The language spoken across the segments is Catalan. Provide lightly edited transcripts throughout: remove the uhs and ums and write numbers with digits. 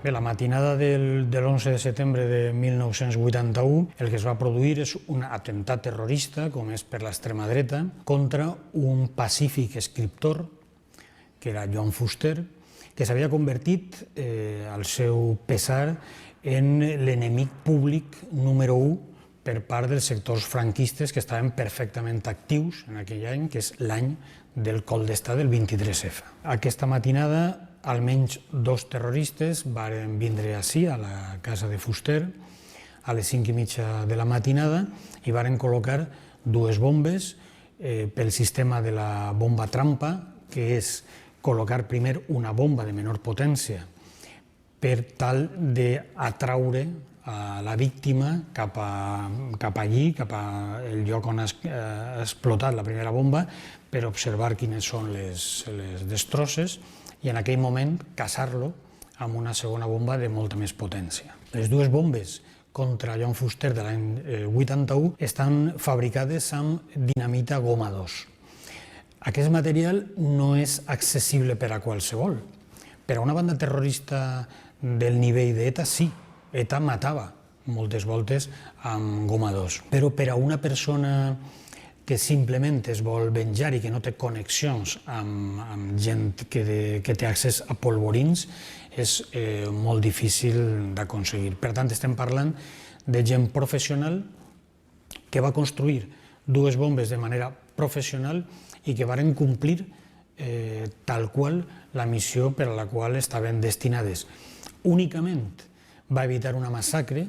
Bé, la matinada de l'11 de setembre de 1981 el que es va produir és un atemptat terrorista, com és per l'extrema dreta, contra un pacífic escriptor, que era Joan Fuster, que s'havia convertit, al seu pesar, en l'enemic públic número 1 per part dels sectors franquistes que estaven perfectament actius en aquell any, que és l'any del cop d'estat del 23F. Aquesta matinada, almenys 2 terroristes varen vindre ací, a la casa de Fuster, a les 5:30 de la matinada, i varen col·locar 2 bombes pel sistema de la bomba trampa, que és col·locar primer una bomba de menor potència per tal d'atraure a la víctima cap allí, cap al lloc on ha explotat la primera bomba, per observar quines són les destrosses i en aquell moment casar-lo amb una segona bomba de molta més potència. Les 2 bombes contra Joan Fuster de l'any 81 estan fabricades amb dinamita goma 2. Aquest material no és accessible per a qualsevol. Per a una banda terrorista del nivell d'ETA, sí. ETA matava moltes voltes amb goma 2. Però per a una persona que simplement es vol venjar i que no té connexions amb gent que té accés a polvorins, és molt difícil d'aconseguir. Per tant, estem parlant de gent professional que va construir 2 bombes de manera professional i que varen complir tal qual la missió per a la qual estaven destinades. Únicament va evitar una massacre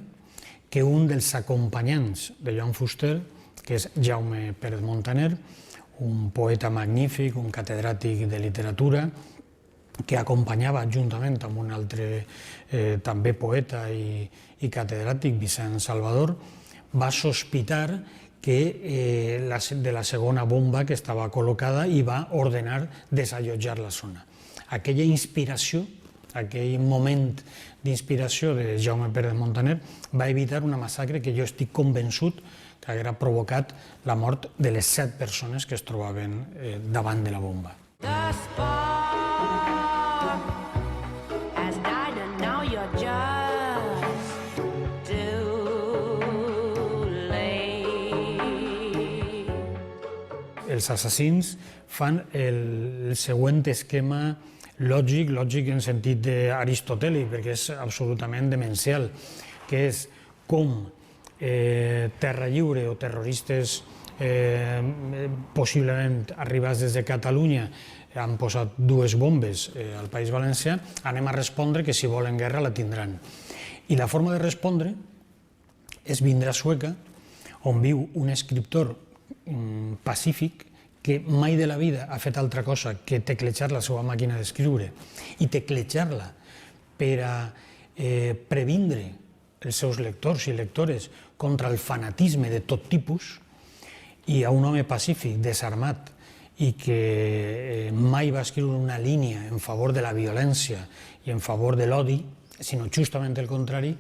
que un dels acompanyants de Joan Fuster, que és Jaume Pérez Montaner, un poeta magnífic, un catedràtic de literatura, que acompanyava juntament amb un altre també poeta i catedràtic, Vicent Salvador, va sospitar de la segona bomba que estava col·locada i va ordenar desallotjar la zona. Aquella inspiració, aquell moment d'inspiració de Jaume Pérez Montaner va evitar una massacre que jo estic convençut que haguera provocat la mort de les 7 persones que es trobaven davant de la bomba. Els assassins fan el següent esquema lògic en sentit aristotèlic, perquè és absolutament demencial, que és com Terra Lliure o terroristes possiblement arribats des de Catalunya han posat 2 bombes al País Valencià, anem a respondre que si volen guerra la tindran. I la forma de respondre és vindre a Sueca, on viu un escriptor pacífic que mai de la vida ha fet altra cosa que teclejar la seva màquina d'escriure i teclejar-la per a previndre els seus lectors i lectores contra el fanatisme de tot tipus, i a un home pacífic, desarmat, i que mai va escriure una línia en favor de la violència i en favor de l'odi, sinó justament el contrari,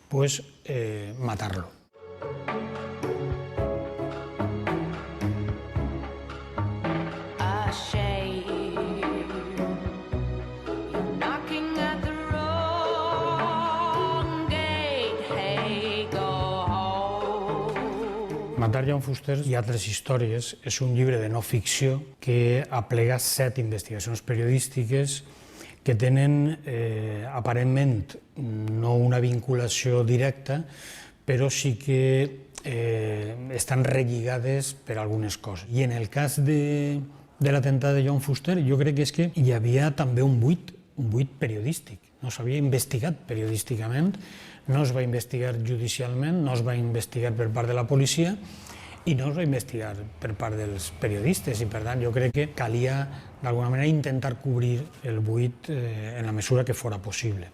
doncs matar-lo. Matar Joan Fuster i altres històries és un llibre de no ficció que aplega 7 investigacions periodístiques que tenen aparentment no una vinculació directa, però sí que estan relligades per algunes coses. I en el cas de l'atemptat de Joan Fuster jo crec que és que hi havia també un buit periodístic. No s'havia investigat periodísticament, no es va investigar judicialment, no es va investigar per part de la policia i no es va investigar per part dels periodistes, i per tant jo crec que calia d'alguna manera intentar cobrir el buit en la mesura que fora possible.